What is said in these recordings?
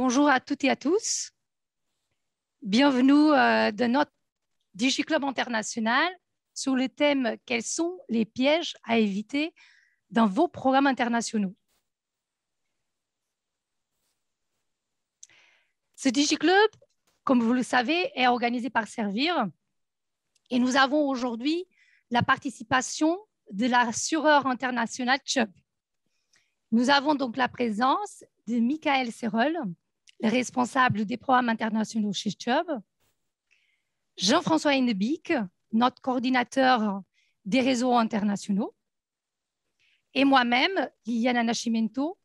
Bonjour à toutes et à tous. Bienvenue de notre DigiClub international sur le thème « Quels sont les pièges à éviter dans vos programmes internationaux ?» Ce DigiClub, comme vous le savez, est organisé par Servir et nous avons aujourd'hui la participation de l'assureur international Chubb. Nous avons donc la présence de Michael Serol, le responsable des programmes internationaux chez Chubb, Jean-François Hennebique, notre coordinateur des réseaux internationaux, et moi-même, Liliana Nascimento,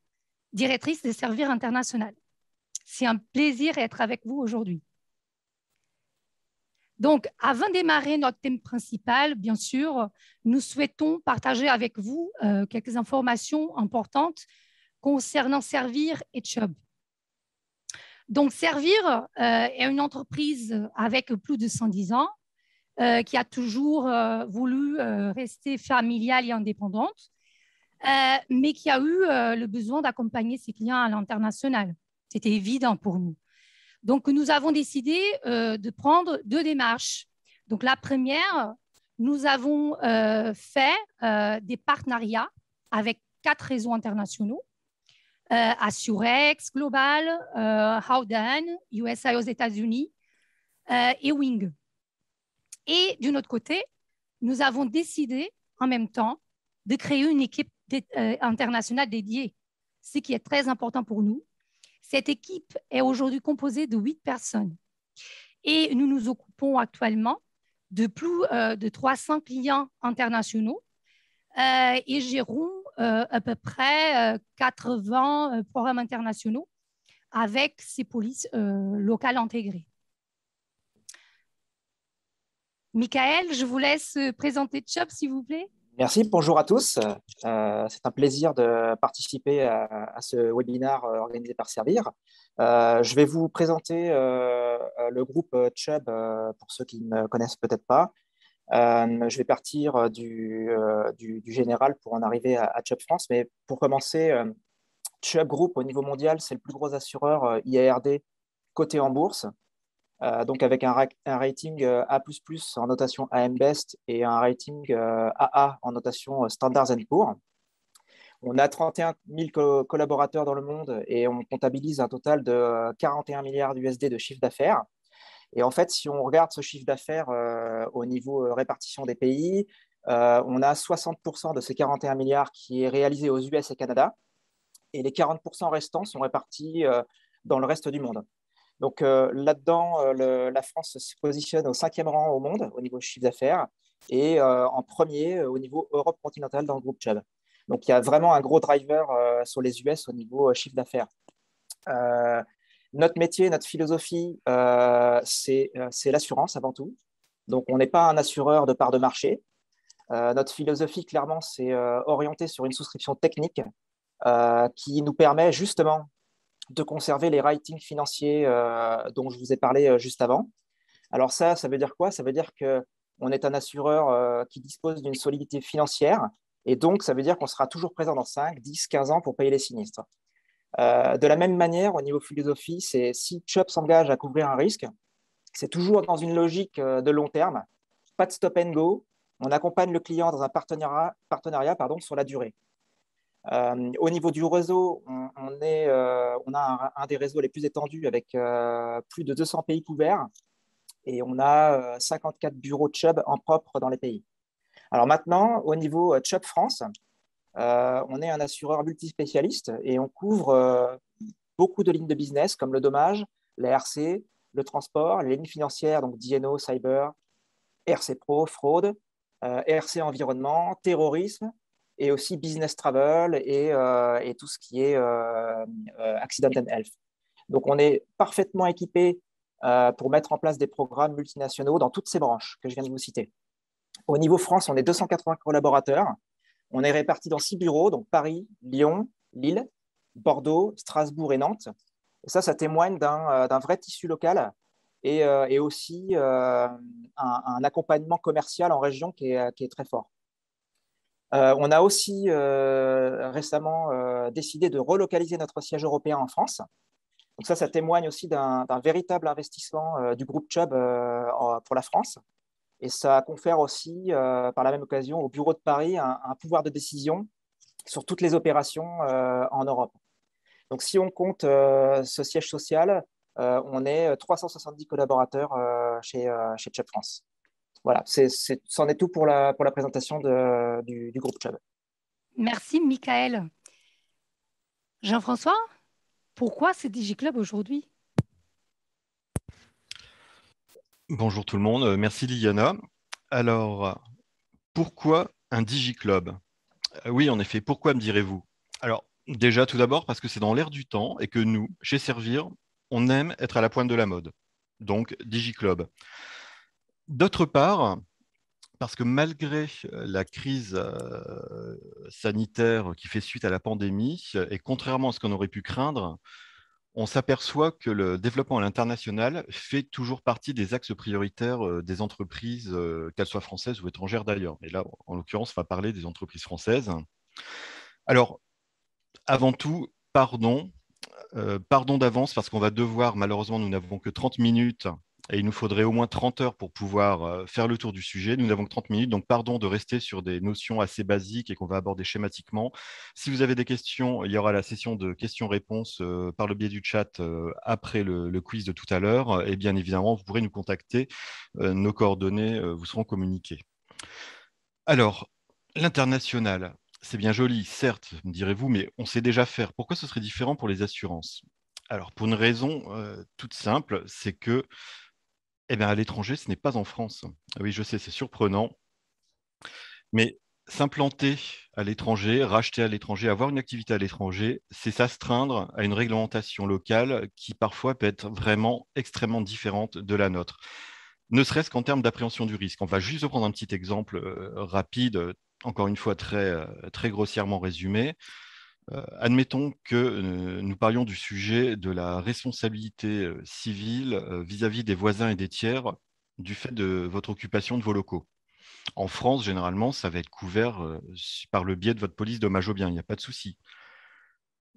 directrice des Servir international. C'est un plaisir d'être avec vous aujourd'hui. Donc, avant de démarrer notre thème principal, bien sûr, nous souhaitons partager avec vous quelques informations importantes concernant Servir et Chubb. Donc, Servir est une entreprise avec plus de 110 ans qui a toujours voulu rester familiale et indépendante, mais qui a eu le besoin d'accompagner ses clients à l'international. C'était évident pour nous. Donc, nous avons décidé de prendre deux démarches. Donc, la première, nous avons fait des partenariats avec 4 réseaux internationaux. Assurex Global, Howden, USI aux États-Unis et Wing. Et d'une autre côté, nous avons décidé en même temps de créer une équipe internationale dédiée, ce qui est très important pour nous. Cette équipe est aujourd'hui composée de 8 personnes et nous nous occupons actuellement de plus de 300 clients internationaux et gérons à peu près 80 programmes internationaux avec ces polices locales intégrées. Michael, je vous laisse présenter Chubb, s'il vous plaît. Merci, bonjour à tous. C'est un plaisir de participer à ce webinaire organisé par Servir. Je vais vous présenter le groupe Chubb pour ceux qui ne connaissent peut-être pas. Je vais partir du général pour en arriver à Chubb France. Mais pour commencer, Chubb Group au niveau mondial, c'est le plus gros assureur IARD coté en bourse. Donc avec un rating A++ en notation AM Best et un rating AA en notation Standard & Poor's. On a 31 000 collaborateurs dans le monde et on comptabilise un total de 41 milliards d'USD de chiffre d'affaires. Et en fait, si on regarde ce chiffre d'affaires au niveau répartition des pays, on a 60% de ces 41 milliards qui est réalisé aux US et Canada et les 40% restants sont répartis dans le reste du monde. Donc là-dedans, la France se positionne au 5e rang au monde au niveau chiffre d'affaires et en premier au niveau Europe continentale dans le groupe Chubb. Donc il y a vraiment un gros driver sur les US au niveau chiffre d'affaires. Notre métier, notre philosophie, c'est l'assurance avant tout. Donc on n'est pas un assureur de part de marché. Notre philosophie, clairement, c'est orienté sur une souscription technique qui nous permet justement de conserver les ratings financiers dont je vous ai parlé juste avant. Alors ça veut dire quoi? Ça veut dire qu'on est un assureur qui dispose d'une solidité financière et donc ça veut dire qu'on sera toujours présent dans 5, 10, 15 ans pour payer les sinistres. De la même manière, au niveau philosophie, c'est si Chubb s'engage à couvrir un risque, c'est toujours dans une logique de long terme, pas de stop and go, on accompagne le client dans un partenariat sur la durée. Au niveau du réseau, on a un des réseaux les plus étendus avec plus de 200 pays couverts et on a 54 bureaux de Chubb en propre dans les pays. Alors maintenant, au niveau Chubb France, on est un assureur multispécialiste et on couvre beaucoup de lignes de business comme le dommage, la RC, le transport, les lignes financières, donc D&O, cyber, RC Pro, fraude, RC environnement, terrorisme, et aussi business travel et tout ce qui est accident and health. Donc, on est parfaitement équipé pour mettre en place des programmes multinationaux dans toutes ces branches que je viens de vous citer. Au niveau France, on est 280 collaborateurs. On est répartis dans 6 bureaux, donc Paris, Lyon, Lille, Bordeaux, Strasbourg et Nantes. Et ça témoigne d'un vrai tissu local et aussi un accompagnement commercial en région qui est très fort. On a aussi récemment décidé de relocaliser notre siège européen en France. Donc ça témoigne aussi d'un véritable investissement du groupe Chubb pour la France. Et ça confère aussi, par la même occasion, au bureau de Paris un pouvoir de décision sur toutes les opérations en Europe. Donc, si on compte ce siège social, on est 370 collaborateurs chez Chubb France. Voilà, c'en est tout pour la présentation du groupe Chubb. Merci, Michael. Jean-François, pourquoi c'est DigiClub aujourd'hui? Bonjour tout le monde, merci Liliana. Alors, pourquoi un DigiClub? Oui, en effet, pourquoi me direz-vous? Alors, déjà, tout d'abord, parce que c'est dans l'air du temps et que nous, chez Servir, on aime être à la pointe de la mode. Donc, DigiClub. D'autre part, parce que malgré la crise sanitaire qui fait suite à la pandémie, et contrairement à ce qu'on aurait pu craindre, on s'aperçoit que le développement à l'international fait toujours partie des axes prioritaires des entreprises, qu'elles soient françaises ou étrangères d'ailleurs. Et là, en l'occurrence, on va parler des entreprises françaises. Alors, avant tout, pardon d'avance parce qu'on va devoir, malheureusement, nous n'avons que 30 minutes et il nous faudrait au moins 30 heures pour pouvoir faire le tour du sujet. Nous n'avons que 30 minutes, donc pardon de rester sur des notions assez basiques et qu'on va aborder schématiquement. Si vous avez des questions, il y aura la session de questions-réponses par le biais du chat après le quiz de tout à l'heure. Et bien évidemment, vous pourrez nous contacter. Nos coordonnées vous seront communiquées. Alors, l'international, c'est bien joli, certes, me direz-vous, mais on sait déjà faire. Pourquoi ce serait différent pour les assurances? Alors, pour une raison toute simple, c'est que à l'étranger, ce n'est pas en France. Oui, je sais, c'est surprenant, mais s'implanter à l'étranger, racheter à l'étranger, avoir une activité à l'étranger, c'est s'astreindre à une réglementation locale qui parfois peut être vraiment extrêmement différente de la nôtre. Ne serait-ce qu'en termes d'appréhension du risque. On va juste prendre un petit exemple rapide, encore une fois très grossièrement résumé. Admettons que nous parlions du sujet de la responsabilité civile vis-à-vis des voisins et des tiers du fait de votre occupation de vos locaux. En France, généralement, ça va être couvert par le biais de votre police dommages aux biens, il n'y a pas de souci.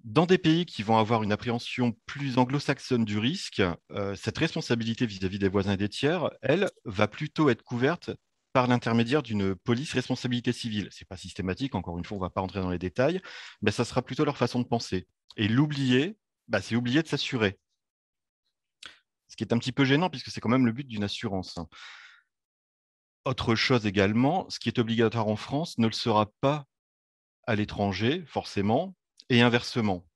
Dans des pays qui vont avoir une appréhension plus anglo-saxonne du risque, cette responsabilité vis-à-vis des voisins et des tiers, elle, va plutôt être couverte par l'intermédiaire d'une police responsabilité civile. Ce n'est pas systématique, encore une fois, on ne va pas rentrer dans les détails, mais ça sera plutôt leur façon de penser. Et l'oublier, c'est oublier de s'assurer. Ce qui est un petit peu gênant, puisque c'est quand même le but d'une assurance. Autre chose également, ce qui est obligatoire en France ne le sera pas à l'étranger, forcément, et inversement.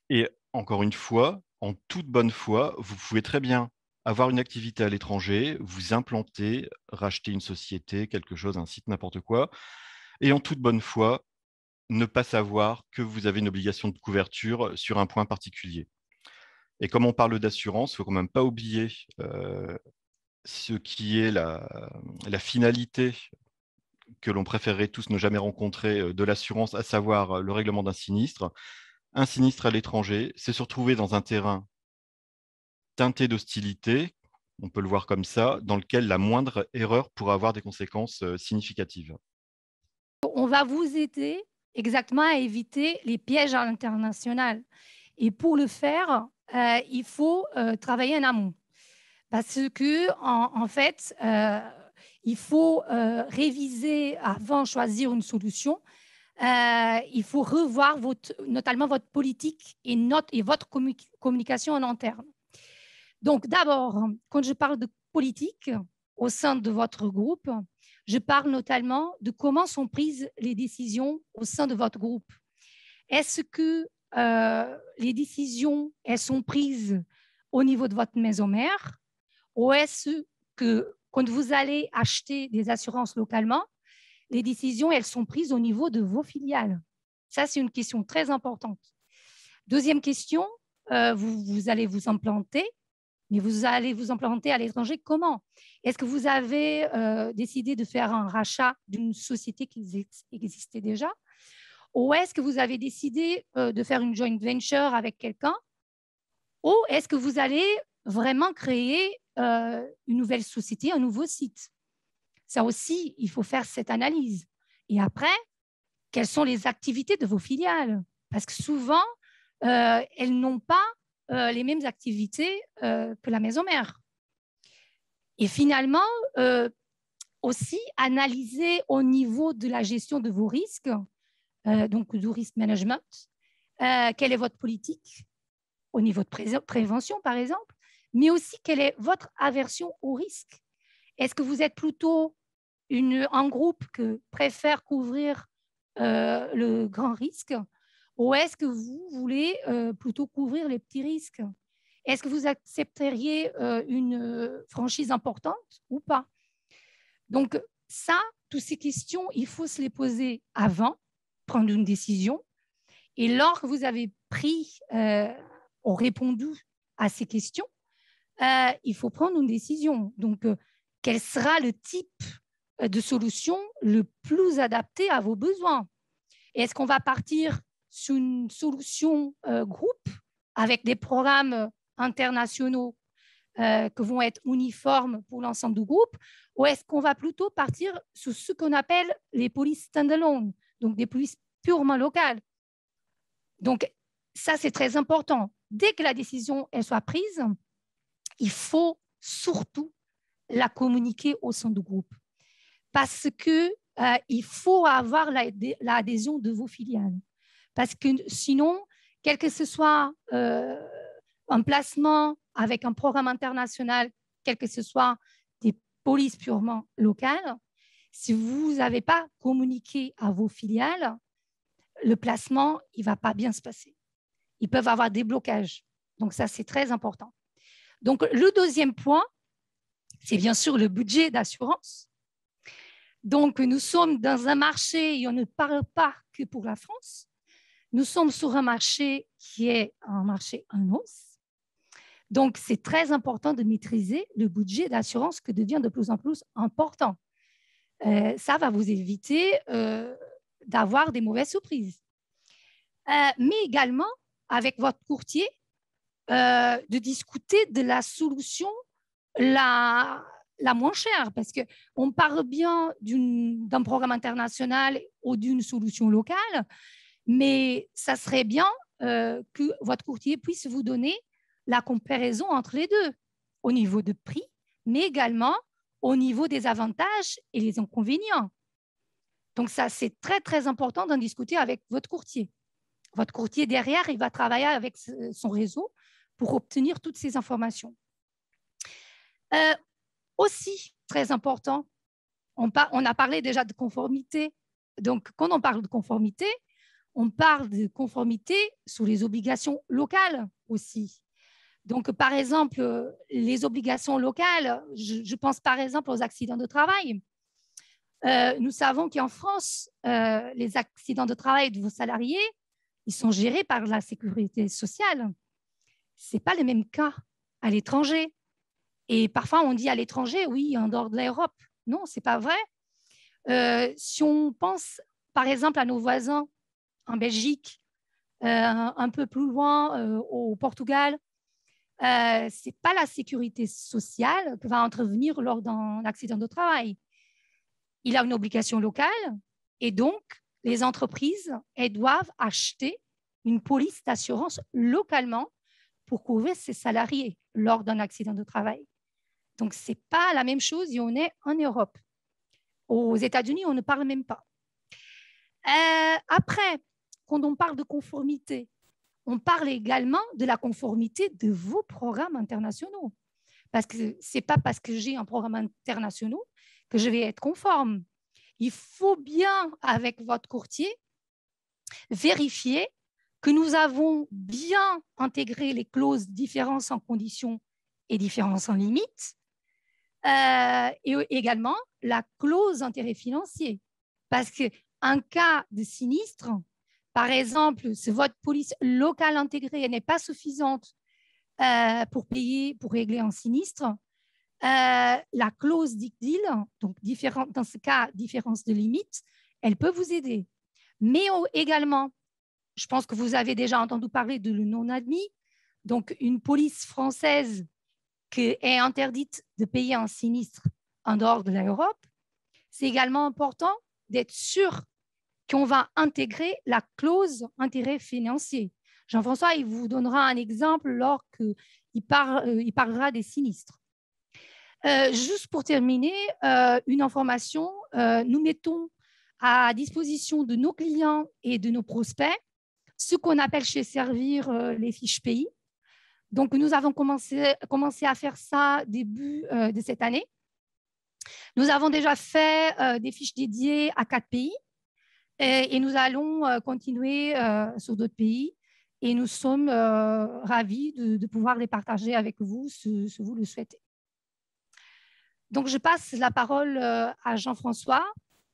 Et encore une fois, en toute bonne foi, vous pouvez très bien avoir une activité à l'étranger, vous implanter, racheter une société, quelque chose, un site, n'importe quoi, et en toute bonne foi, ne pas savoir que vous avez une obligation de couverture sur un point particulier. Et comme on parle d'assurance, il ne faut quand même pas oublier ce qui est la finalité que l'on préférerait tous ne jamais rencontrer de l'assurance, à savoir le règlement d'un sinistre. Un sinistre à l'étranger, c'est se retrouver dans un terrain teinté d'hostilité, on peut le voir comme ça, dans lequel la moindre erreur pourrait avoir des conséquences significatives. On va vous aider exactement à éviter les pièges à l'international. Et pour le faire, il faut travailler en amont. Parce que, en fait, il faut réviser avant de choisir une solution. Il faut revoir notamment votre politique et votre communication en interne. Donc, d'abord, quand je parle de politique au sein de votre groupe, je parle notamment de comment sont prises les décisions au sein de votre groupe. Est-ce que les décisions, elles sont prises au niveau de votre maison mère, ou est-ce que quand vous allez acheter des assurances localement, les décisions, elles sont prises au niveau de vos filiales? Ça, c'est une question très importante. Deuxième question, vous allez vous implanter, mais vous allez vous implanter à l'étranger comment? Est-ce que vous avez décidé de faire un rachat d'une société qui existait déjà? Ou est-ce que vous avez décidé de faire une joint venture avec quelqu'un? Ou est-ce que vous allez vraiment créer une nouvelle société, un nouveau site? Ça aussi, il faut faire cette analyse. Et après, quelles sont les activités de vos filiales? Parce que souvent, elles n'ont pas les mêmes activités que la maison mère. Et finalement, aussi analyser au niveau de la gestion de vos risques, donc du risk management, quelle est votre politique au niveau de prévention, par exemple, mais aussi quelle est votre aversion au risque. Est-ce que vous êtes plutôt un groupe qui préfère couvrir le grand risque, ou est-ce que vous voulez plutôt couvrir les petits risques? Est-ce que vous accepteriez une franchise importante ou pas? Donc ça, toutes ces questions, il faut se les poser avant, prendre une décision. Et lorsque vous avez pris ou répondu à ces questions, il faut prendre une décision. Donc, quel sera le type de solution le plus adapté à vos besoins? Est-ce qu'on va partir sur une solution groupe avec des programmes internationaux qui vont être uniformes pour l'ensemble du groupe, ou est-ce qu'on va plutôt partir sur ce qu'on appelle les polices stand-alone, donc des polices purement locales? Donc, ça, c'est très important. Dès que la décision elle soit prise, il faut surtout la communiquer au sein du groupe, parce qu'il faut avoir l'adhésion de vos filiales. Parce que sinon, quel que ce soit un placement avec un programme international, quel que ce soit des polices purement locales, si vous n'avez pas communiqué à vos filiales, le placement, il ne va pas bien se passer. Ils peuvent avoir des blocages. Donc, ça, c'est très important. Donc, le deuxième point, c'est bien sûr le budget d'assurance. Donc, nous sommes dans un marché, et on ne parle pas que pour la France. Nous sommes sur un marché qui est un marché en hausse. Donc, c'est très important de maîtriser le budget d'assurance qui devient de plus en plus important. Ça va vous éviter d'avoir des mauvaises surprises. Mais également, avec votre courtier, de discuter de la solution la moins chère, parce qu'on parle bien d'un programme international ou d'une solution locale, mais ça serait bien que votre courtier puisse vous donner la comparaison entre les deux, au niveau de prix, mais également au niveau des avantages et les inconvénients. Donc ça, c'est très, très important d'en discuter avec votre courtier. Votre courtier, derrière, il va travailler avec son réseau pour obtenir toutes ces informations. Aussi, très important, on a parlé déjà de conformité. Donc, quand on parle de conformité, on parle de conformité sous les obligations locales aussi. Donc, par exemple, les obligations locales, je pense par exemple aux accidents de travail. Nous savons qu'en France, les accidents de travail de vos salariés, ils sont gérés par la sécurité sociale. Ce n'est pas le même cas à l'étranger. Et parfois, on dit à l'étranger, oui, en dehors de l'Europe. Non, ce n'est pas vrai. Si on pense, par exemple, à nos voisins en Belgique, un peu plus loin, au Portugal, ce n'est pas la sécurité sociale qui va intervenir lors d'un accident de travail. Il a une obligation locale et donc, les entreprises, elles doivent acheter une police d'assurance localement pour couvrir ses salariés lors d'un accident de travail. Donc, ce n'est pas la même chose si on est en Europe. Aux États-Unis, on ne parle même pas. Après, quand on parle de conformité, on parle également de la conformité de vos programmes internationaux. Parce que ce n'est pas parce que j'ai un programme international que je vais être conforme. Il faut bien, avec votre courtier, vérifier que nous avons bien intégré les clauses différence en conditions et différence en limites, et également la clause intérêt financier. Parce qu'en cas de sinistre, par exemple, si votre police locale intégrée n'est pas suffisante pour payer, pour régler un sinistre, la clause deal, donc dans ce cas, différence de limite, elle peut vous aider. Mais également, je pense que vous avez déjà entendu parler de le non-admis, donc une police française qui est interdite de payer un sinistre en dehors de l'Europe. C'est également important d'être sûr qu'on va intégrer la clause intérêt financier. Jean-François, il vous donnera un exemple lorsqu'il parlera des sinistres. Juste pour terminer, une information, nous mettons à disposition de nos clients et de nos prospects ce qu'on appelle chez Servir les fiches pays. Donc, nous avons commencé à faire ça début de cette année. Nous avons déjà fait des fiches dédiées à 4 pays et nous allons continuer sur d'autres pays. Et nous sommes ravis de pouvoir les partager avec vous si vous le souhaitez. Donc, je passe la parole à Jean-François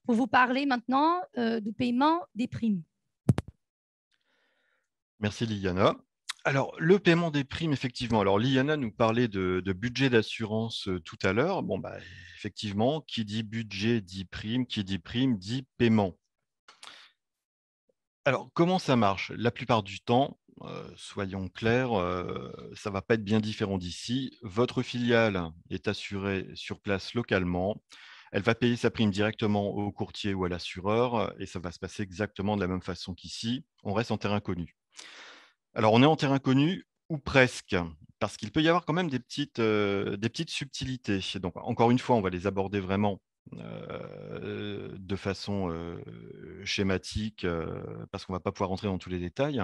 pour vous parler maintenant du paiement des primes. Merci, Liliana. Alors, le paiement des primes, effectivement. Alors, Liliana nous parlait de budget d'assurance tout à l'heure. Bon, bah, effectivement, qui dit budget dit prime dit paiement. Alors, comment ça marche? La plupart du temps, soyons clairs, ça ne va pas être bien différent d'ici. Votre filiale est assurée sur place localement. Elle va payer sa prime directement au courtier ou à l'assureur et ça va se passer exactement de la même façon qu'ici. On reste en terrain connu. Alors, on est en terrain connu ou presque, parce qu'il peut y avoir quand même des petites subtilités. Donc, encore une fois, on va les aborder vraiment de façon schématique, parce qu'on ne va pas pouvoir rentrer dans tous les détails.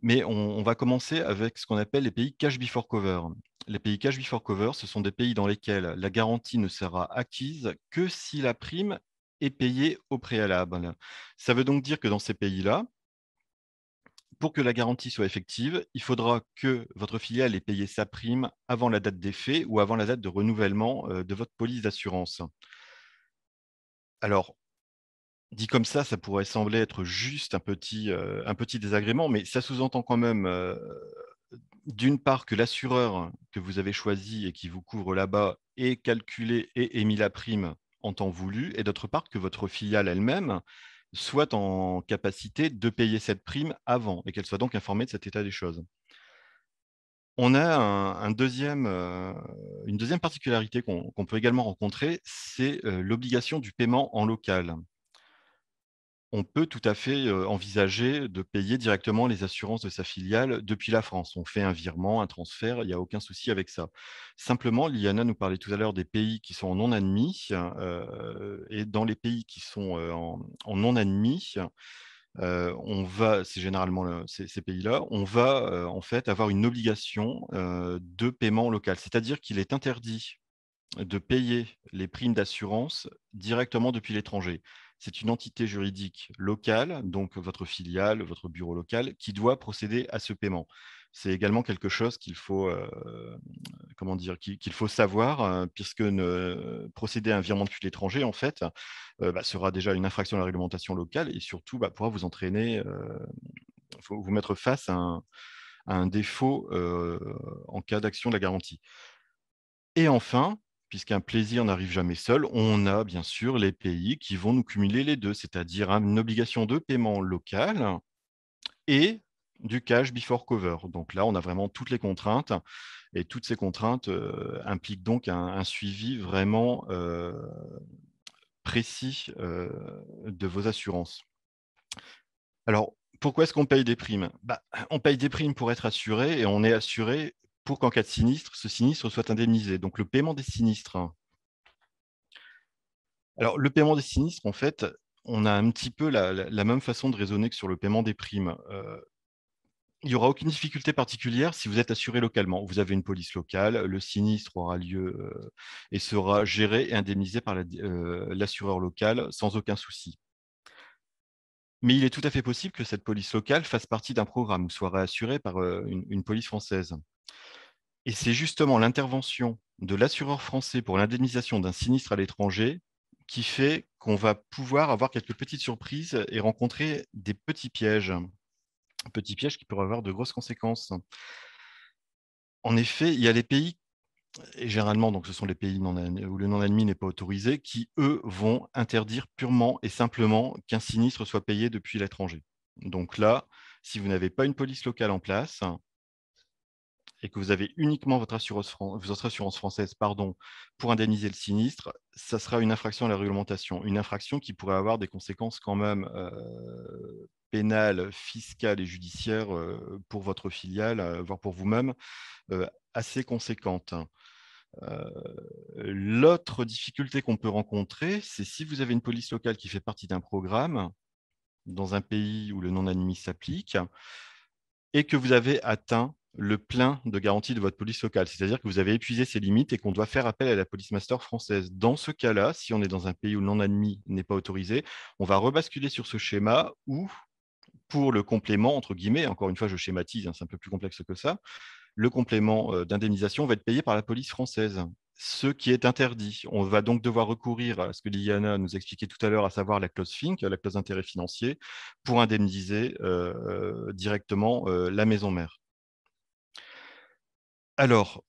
Mais on va commencer avec ce qu'on appelle les pays cash before cover. Les pays cash before cover, ce sont des pays dans lesquels la garantie ne sera acquise que si la prime est payée au préalable. Ça veut donc dire que dans ces pays-là, pour que la garantie soit effective, il faudra que votre filiale ait payé sa prime avant la date d'effet ou avant la date de renouvellement de votre police d'assurance. Alors, dit comme ça pourrait sembler être juste un petit désagrément, mais ça sous-entend quand même, d'une part, que l'assureur que vous avez choisi et qui vous couvre là-bas ait calculé et émis la prime en temps voulu, et d'autre part, que votre filiale elle-même soit en capacité de payer cette prime avant et qu'elle soit donc informée de cet état des choses. On a une deuxième particularité qu'on peut également rencontrer, c'est l'obligation du paiement en local. On peut tout à fait envisager de payer directement les assurances de sa filiale depuis la France. On fait un virement, un transfert, il n'y a aucun souci avec ça. Simplement, Liana nous parlait tout à l'heure des pays qui sont en non admis, et dans les pays qui sont en non admis, c'est généralement ces pays-là, on va en fait avoir une obligation de paiement local. C'est-à-dire qu'il est interdit de payer les primes d'assurance directement depuis l'étranger. C'est une entité juridique locale, donc votre filiale, votre bureau local, qui doit procéder à ce paiement. C'est également quelque chose qu'il faut, qu'il faut savoir, puisque procéder à un virement depuis l'étranger, en fait, sera déjà une infraction à la réglementation locale et surtout pourra vous entraîner, faut vous mettre face à un défaut en cas d'action de la garantie. Et enfin, puisqu'un plaisir n'arrive jamais seul, on a bien sûr les pays qui vont nous cumuler les deux, c'est-à-dire une obligation de paiement local et du cash before cover. Donc là, on a vraiment toutes les contraintes et toutes ces contraintes impliquent donc un suivi vraiment précis de vos assurances. Alors, pourquoi est-ce qu'on paye des primes? On paye des primes pour être assuré et on est assuré pour qu'en cas de sinistre, ce sinistre soit indemnisé. Donc, le paiement des sinistres. Alors, le paiement des sinistres, en fait, on a un petit peu la même façon de raisonner que sur le paiement des primes. Il n'y aura aucune difficulté particulière si vous êtes assuré localement. Vous avez une police locale, le sinistre aura lieu et sera géré et indemnisé par l'assureur local sans aucun souci. Mais il est tout à fait possible que cette police locale fasse partie d'un programme ou soit réassurée par une police française. Et c'est justement l'intervention de l'assureur français pour l'indemnisation d'un sinistre à l'étranger qui fait qu'on va pouvoir avoir quelques petites surprises et rencontrer des petits pièges qui pourraient avoir de grosses conséquences. En effet, il y a les pays, et généralement, donc, ce sont les pays où le non-admis n'est pas autorisé, qui, eux, vont interdire purement et simplement qu'un sinistre soit payé depuis l'étranger. Donc là, si vous n'avez pas une police locale en place, et que vous avez uniquement votre assurance française pour indemniser le sinistre, ça sera une infraction à la réglementation. Une infraction qui pourrait avoir des conséquences quand même pénales, fiscales et judiciaires pour votre filiale, voire pour vous-même, assez conséquentes. L'autre difficulté qu'on peut rencontrer, c'est si vous avez une police locale qui fait partie d'un programme dans un pays où le non-admis s'applique et que vous avez atteint le plein de garantie de votre police locale, c'est-à-dire que vous avez épuisé ses limites et qu'on doit faire appel à la police master française. Dans ce cas-là, si on est dans un pays où le non-admis n'est pas autorisé, on va rebasculer sur ce schéma où, pour le complément, entre guillemets, encore une fois, je schématise, c'est un peu plus complexe que ça, le complément d'indemnisation va être payé par la police française, ce qui est interdit. On va donc devoir recourir à ce que Liliana nous expliquait tout à l'heure, à savoir la clause FINC, la clause d'intérêt financier, pour indemniser directement la maison mère. Alors,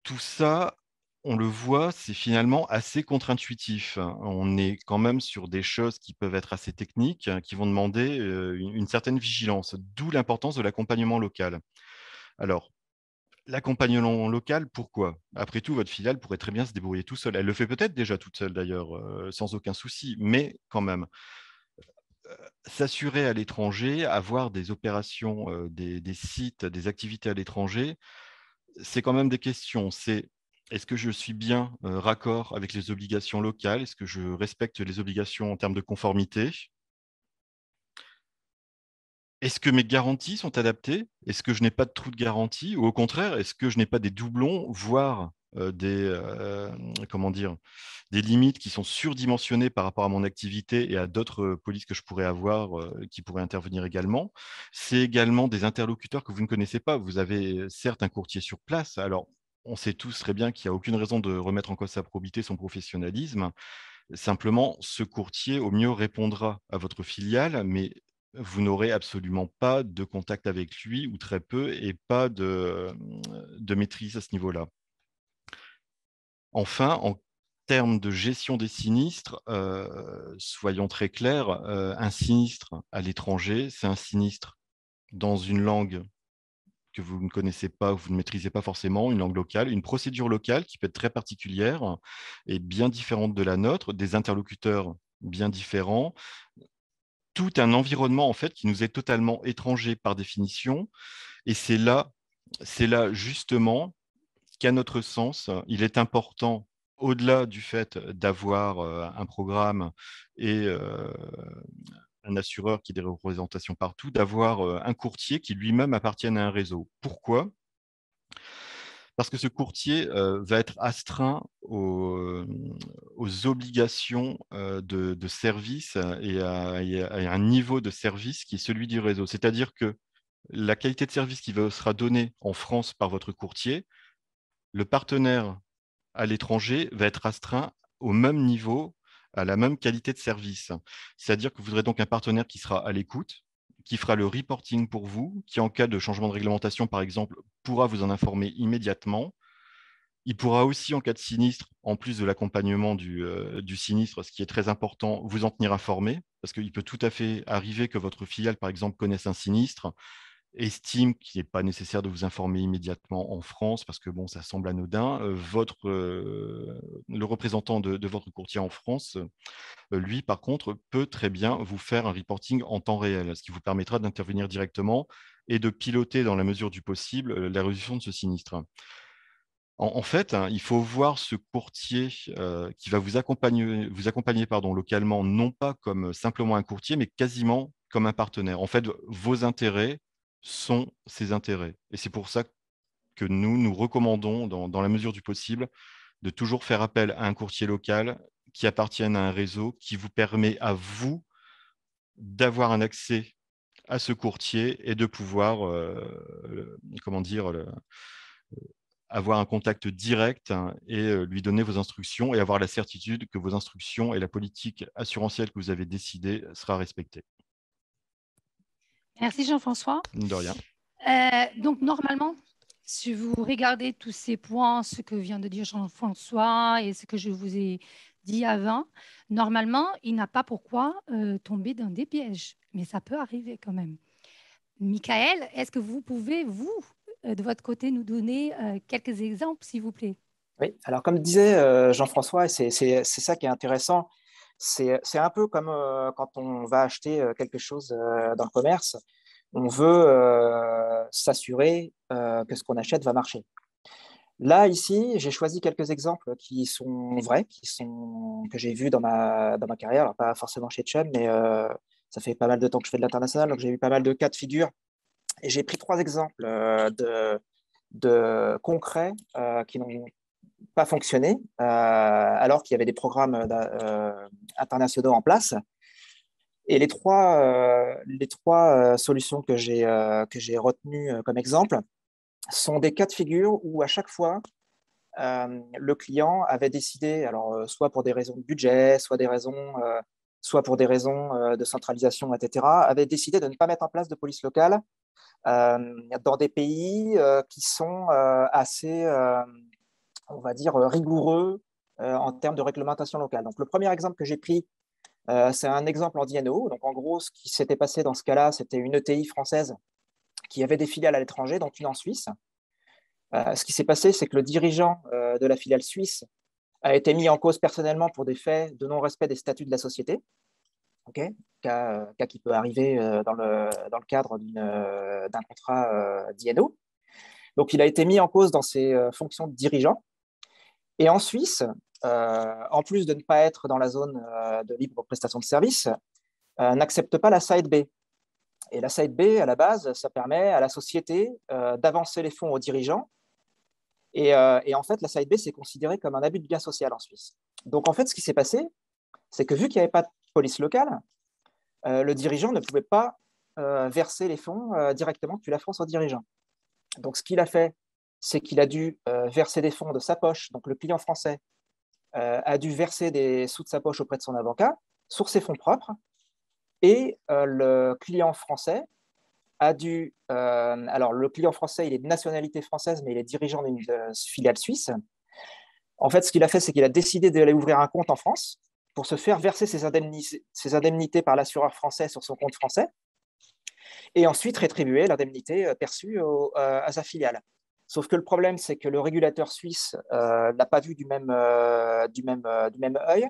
tout ça, on le voit, c'est finalement assez contre-intuitif. On est quand même sur des choses qui peuvent être assez techniques, qui vont demander une certaine vigilance, d'où l'importance de l'accompagnement local. Alors, l'accompagnement local, pourquoi? Après tout, votre filiale pourrait très bien se débrouiller tout seul. Elle le fait peut-être déjà toute seule d'ailleurs, sans aucun souci, mais quand même, s'assurer à l'étranger, avoir des opérations, des sites, des activités à l'étranger, c'est quand même des questions. C'est est-ce que je suis bien raccord avec les obligations locales? Est-ce que je respecte les obligations en termes de conformité? Est-ce que mes garanties sont adaptées? Est-ce que je n'ai pas de trou de garantie? Ou au contraire, est-ce que je n'ai pas des doublons, voire comment dire, des limites qui sont surdimensionnées par rapport à mon activité et à d'autres polices que je pourrais avoir qui pourraient intervenir également? C'est également des interlocuteurs que vous ne connaissez pas. Vous avez certes un courtier sur place. Alors, on sait tous très bien qu'il n'y a aucune raison de remettre en cause sa probité, son professionnalisme. Simplement, ce courtier, au mieux, répondra à votre filiale, mais vous n'aurez absolument pas de contact avec lui ou très peu et pas de maîtrise à ce niveau-là. Enfin, en termes de gestion des sinistres, soyons très clairs, un sinistre à l'étranger, c'est un sinistre dans une langue que vous ne connaissez pas, que vous ne maîtrisez pas forcément, une langue locale, une procédure locale qui peut être très particulière et bien différente de la nôtre, des interlocuteurs bien différents, tout un environnement en fait qui nous est totalement étranger par définition. Et c'est là justement qu'à notre sens, il est important, au-delà du fait d'avoir un programme et un assureur qui a des représentations partout, d'avoir un courtier qui lui-même appartienne à un réseau. Pourquoi? Parce que ce courtier va être astreint aux obligations de service et à un niveau de service qui est celui du réseau. C'est-à-dire que la qualité de service qui sera donnée en France par votre courtier, le partenaire à l'étranger va être astreint au même niveau, à la même qualité de service. C'est-à-dire que vous aurez donc un partenaire qui sera à l'écoute, qui fera le reporting pour vous, qui en cas de changement de réglementation, par exemple, pourra vous en informer immédiatement. Il pourra aussi, en cas de sinistre, en plus de l'accompagnement du sinistre, ce qui est très important, vous en tenir informé, parce qu'il peut tout à fait arriver que votre filiale, par exemple, connaisse un sinistre, estime qu'il n'est pas nécessaire de vous informer immédiatement en France parce que bon, ça semble anodin. Le représentant de votre courtier en France, lui, par contre, peut très bien vous faire un reporting en temps réel, ce qui vous permettra d'intervenir directement et de piloter dans la mesure du possible la résolution de ce sinistre. En fait, hein, il faut voir ce courtier qui va vous accompagner localement, non pas comme simplement un courtier, mais quasiment comme un partenaire. En fait, vos intérêts sont ses intérêts. Et c'est pour ça que nous recommandons, dans la mesure du possible, de toujours faire appel à un courtier local qui appartienne à un réseau qui vous permet à vous d'avoir un accès à ce courtier et de pouvoir, comment dire, avoir un contact direct et lui donner vos instructions et avoir la certitude que vos instructions et la politique assurantielle que vous avez décidée sera respectée. Merci Jean-François. De rien. Donc, normalement, si vous regardez tous ces points, ce que vient de dire Jean-François et ce que je vous ai dit avant, normalement, il n'a pas pourquoi tomber dans des pièges, mais ça peut arriver quand même. Michael, est-ce que vous pouvez, vous, de votre côté, nous donner quelques exemples, s'il vous plaît? Oui, alors comme disait Jean-François, et c'est ça qui est intéressant, c'est un peu comme quand on va acheter quelque chose dans le commerce, on veut s'assurer que ce qu'on achète va marcher. Là, ici, j'ai choisi quelques exemples qui sont vrais, que j'ai vus dans ma carrière, alors pas forcément chez Chubb, mais ça fait pas mal de temps que je fais de l'international, donc j'ai eu pas mal de cas de figure. Et j'ai pris 3 exemples de concrets qui n'ont pas fonctionné, alors qu'il y avait des programmes internationaux en place. Et les trois solutions que j'ai retenues comme exemple sont des cas de figure où à chaque fois, le client avait décidé, alors soit pour des raisons de budget, soit pour des raisons de centralisation, etc., avait décidé de ne pas mettre en place de police locale dans des pays qui sont assez, on va dire, rigoureux en termes de réglementation locale. Donc, le premier exemple que j'ai pris, c'est un exemple en DNO. Donc, en gros, ce qui s'était passé dans ce cas-là, c'était une ETI française qui avait des filiales à l'étranger, donc une en Suisse. Ce qui s'est passé, c'est que le dirigeant de la filiale suisse a été mis en cause personnellement pour des faits de non-respect des statuts de la société, cas qui peut arriver dans le cadre d'un contrat d'INO. Donc, il a été mis en cause dans ses fonctions de dirigeant. Et en Suisse, en plus de ne pas être dans la zone de libre prestation de services, n'accepte pas la side B. Et la side B, à la base, ça permet à la société d'avancer les fonds aux dirigeants. Et en fait, la side B, c'est considéré comme un abus de gain social en Suisse. Donc, en fait, ce qui s'est passé, c'est que vu qu'il n'y avait pas de police locale, le dirigeant ne pouvait pas verser les fonds directement depuis la France aux dirigeants. Donc, ce qu'il a fait, c'est qu'il a dû verser des fonds de sa poche. Donc, le client français a dû verser des sous de sa poche auprès de son avocat sur ses fonds propres. Et le client français a dû... alors, le client français, il est de nationalité française, mais il est dirigeant d'une filiale suisse. En fait, ce qu'il a fait, c'est qu'il a décidé d'aller ouvrir un compte en France pour se faire verser ses indemnités par l'assureur français sur son compte français et ensuite rétribuer l'indemnité perçue à sa filiale. Sauf que le problème, c'est que le régulateur suisse n'a pas vu du même œil.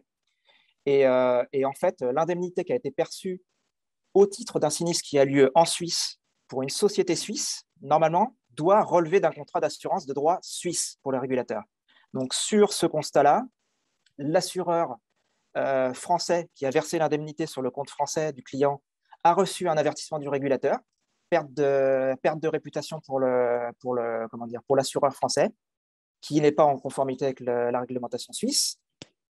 Et en fait, l'indemnité qui a été perçue au titre d'un sinistre qui a lieu en Suisse pour une société suisse, normalement, doit relever d'un contrat d'assurance de droit suisse pour le régulateur. Donc, sur ce constat-là, l'assureur français qui a versé l'indemnité sur le compte français du client a reçu un avertissement du régulateur, perte de réputation pour l'assureur français, qui n'est pas en conformité avec la réglementation suisse,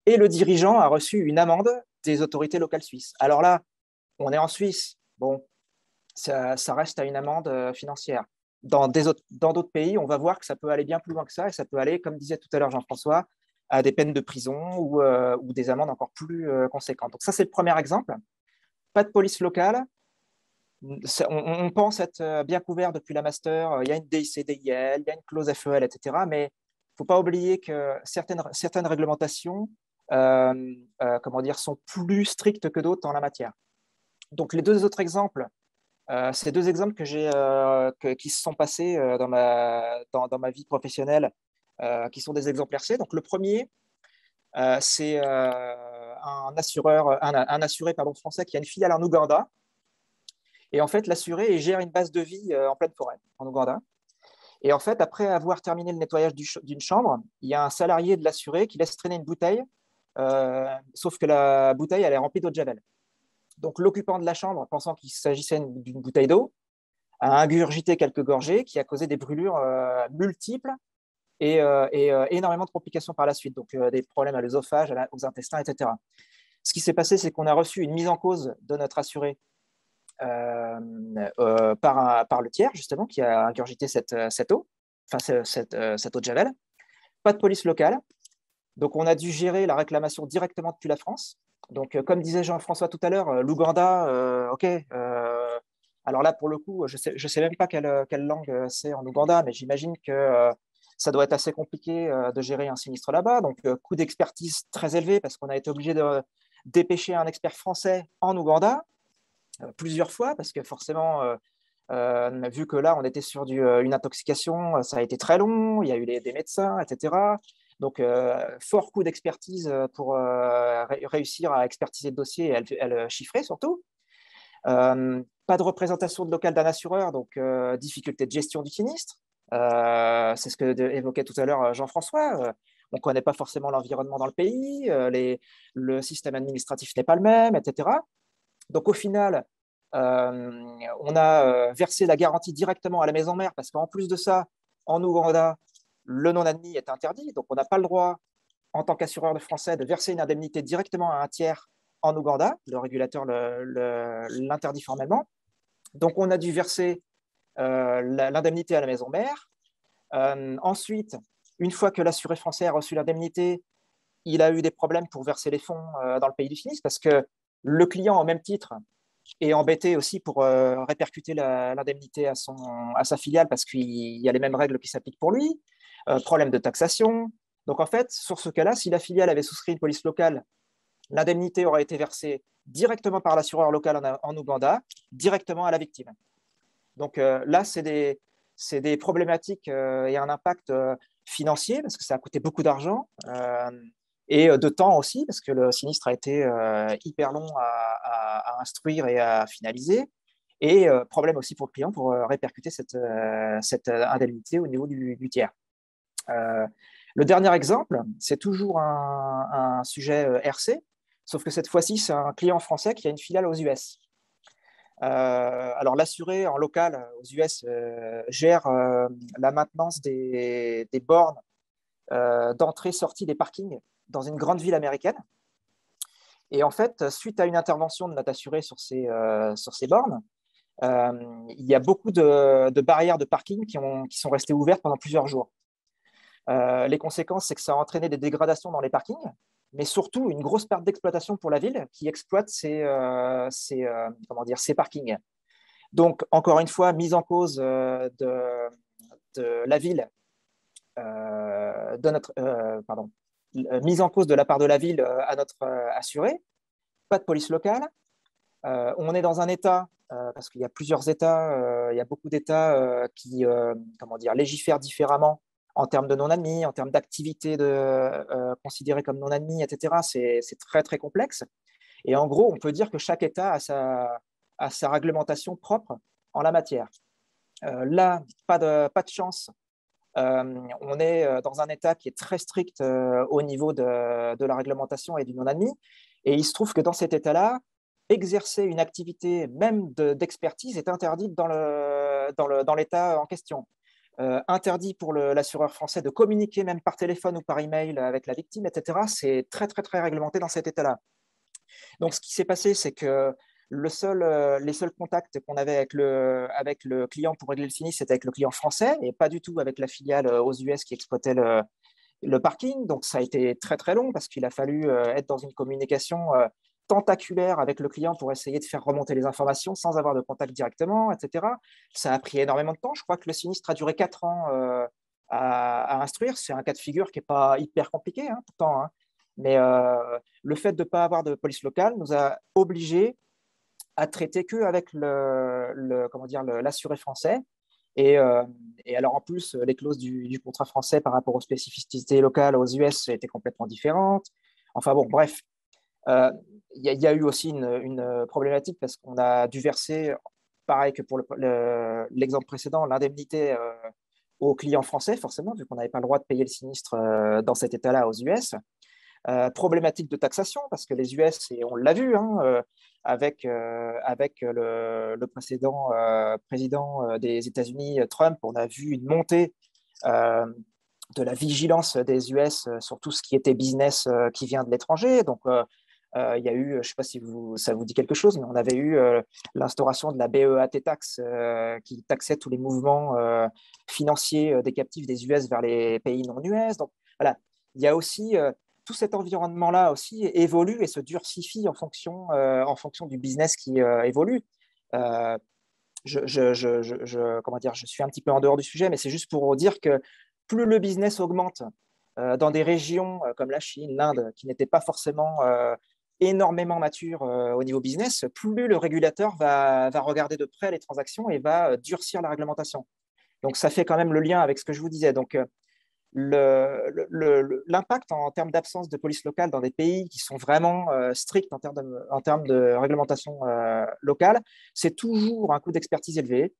et le dirigeant a reçu une amende des autorités locales suisses. Alors là, on est en Suisse, bon, ça reste à une amende financière. Dans d'autres pays, on va voir que ça peut aller bien plus loin que ça, et ça peut aller, comme disait tout à l'heure Jean-François, à des peines de prison ou des amendes encore plus conséquentes. Donc ça, c'est le premier exemple. Pas de police locale. On pense être bien couvert depuis la master. Il y a une DIC-DIL, il y a une clause FEL, etc. Mais il ne faut pas oublier que certaines réglementations sont plus strictes que d'autres en la matière. Donc les deux autres exemples, ces deux exemples qui se sont passés dans ma vie professionnelle, qui sont des exemples RC. Donc le premier, c'est un assuré français qui a une filiale en Ouganda. Et en fait, l'assuré gère une base de vie en pleine forêt, en Ouganda. Et en fait, après avoir terminé le nettoyage d'une chambre, il y a un salarié de l'assuré qui laisse traîner une bouteille, sauf que la bouteille, elle est remplie d'eau de Javel. Donc, l'occupant de la chambre, pensant qu'il s'agissait d'une bouteille d'eau, a ingurgité quelques gorgées qui a causé des brûlures multiples et énormément de complications par la suite. Donc, des problèmes à l'œsophage, aux intestins, etc. Ce qui s'est passé, c'est qu'on a reçu une mise en cause de notre assuré par le tiers, justement, qui a ingurgité cette eau, cette eau de Javel. Pas de police locale. Donc, on a dû gérer la réclamation directement depuis la France. Donc, comme disait Jean-François tout à l'heure, l'Ouganda, OK. Alors là, pour le coup, je sais même pas quelle langue c'est en Ouganda, mais j'imagine que ça doit être assez compliqué de gérer un sinistre là-bas. Donc, coût d'expertise très élevé parce qu'on a été obligé de dépêcher un expert français en Ouganda plusieurs fois parce que forcément, Vu que là, on était sur une intoxication, ça a été très long, il y a eu des médecins, etc. Donc, fort coût d'expertise pour réussir à expertiser le dossier et à le chiffrer surtout. Pas de représentation de local d'un assureur, donc difficulté de gestion du sinistre. C'est ce que évoquait tout à l'heure Jean-François. On ne connaît pas forcément l'environnement dans le pays, le système administratif n'est pas le même, etc. Donc, au final, on a versé la garantie directement à la maison mère parce qu'en plus de ça, en Ouganda, le non-admis est interdit. Donc, on n'a pas le droit, en tant qu'assureur de français, de verser une indemnité directement à un tiers en Ouganda. Le régulateur l'interdit formellement. Donc, on a dû verser l'indemnité à la maison mère. Ensuite, une fois que l'assuré français a reçu l'indemnité, il a eu des problèmes pour verser les fonds dans le pays du sinistre parce que le client, au même titre, est embêté aussi pour répercuter l'indemnité à sa filiale parce qu'il y a les mêmes règles qui s'appliquent pour lui. Problème de taxation. Donc, en fait, sur ce cas-là, si la filiale avait souscrit une police locale, l'indemnité aurait été versée directement par l'assureur local en Ouganda, directement à la victime. Donc là, c'est des problématiques et un impact financier parce que ça a coûté beaucoup d'argent et de temps aussi parce que le sinistre a été hyper long à instruire et à finaliser. Et problème aussi pour le client pour répercuter cette indemnité au niveau du tiers. Le dernier exemple, c'est toujours un sujet RC, sauf que cette fois-ci, c'est un client français qui a une filiale aux US. Alors, l'assuré en local aux US gère la maintenance des bornes d'entrée-sortie des parkings dans une grande ville américaine. Et en fait, suite à une intervention de notre assuré sur ces bornes, il y a beaucoup de barrières de parking qui sont restées ouvertes pendant plusieurs jours. Les conséquences, c'est que ça a entraîné des dégradations dans les parkings, mais surtout une grosse perte d'exploitation pour la ville qui exploite ces parkings. Donc, encore une fois, mise en cause de la ville, mise en cause de la part de la ville à notre assuré, pas de police locale. On est dans un État, parce qu'il y a plusieurs États, il y a beaucoup d'États qui légifèrent différemment en termes de non-admis, en termes d'activités considérées comme non-admis, etc. C'est très, très complexe. Et en gros, on peut dire que chaque État a sa réglementation propre en la matière. Là, pas de chance. On est dans un État qui est très strict au niveau de la réglementation et du non-admis. Et il se trouve que dans cet État-là, exercer une activité même d'expertise est interdite dans l'État en question. Interdit pour l'assureur français de communiquer même par téléphone ou par email avec la victime, etc. C'est très, très, très réglementé dans cet État-là. Donc, ce qui s'est passé, c'est que les seuls contacts qu'on avait avec le client pour régler le sinistre, c'était avec le client français et pas du tout avec la filiale aux US qui exploitait le parking. Donc, ça a été très, très long parce qu'il a fallu être dans une communication tentaculaire avec le client pour essayer de faire remonter les informations sans avoir de contact directement, etc. Ça a pris énormément de temps. Je crois que le sinistre a duré 4 ans à instruire. C'est un cas de figure qui n'est pas hyper compliqué, pourtant. Mais le fait de ne pas avoir de police locale nous a obligés à traiter qu'avec l'assuré français. Et alors, en plus, les clauses du contrat français par rapport aux spécificités locales aux US étaient complètement différentes. Enfin bon, bref. Il y a eu aussi une problématique parce qu'on a dû verser, pareil que pour l'exemple précédent, l'indemnité aux clients français, forcément, vu qu'on n'avait pas le droit de payer le sinistre dans cet état-là aux US. Problématique de taxation, parce que les US, et on l'a vu, avec le précédent président des États-Unis, Trump, on a vu une montée de la vigilance des US sur tout ce qui était business qui vient de l'étranger. Donc, il y a eu, je ne sais pas si ça vous dit quelque chose, mais on avait eu l'instauration de la BEAT tax qui taxait tous les mouvements financiers des captifs des US vers les pays non US. Donc voilà, il y a aussi tout cet environnement-là aussi évolue et se durcifie en fonction du business qui évolue. Je suis un petit peu en dehors du sujet, mais c'est juste pour dire que plus le business augmente dans des régions comme la Chine, l'Inde, qui n'étaient pas forcément énormément mature au niveau business, plus le régulateur va regarder de près les transactions et va durcir la réglementation. Donc, ça fait quand même le lien avec ce que je vous disais. Donc, l'impact en termes d'absence de police locale dans des pays qui sont vraiment stricts en termes de réglementation locale, c'est toujours un coût d'expertise élevé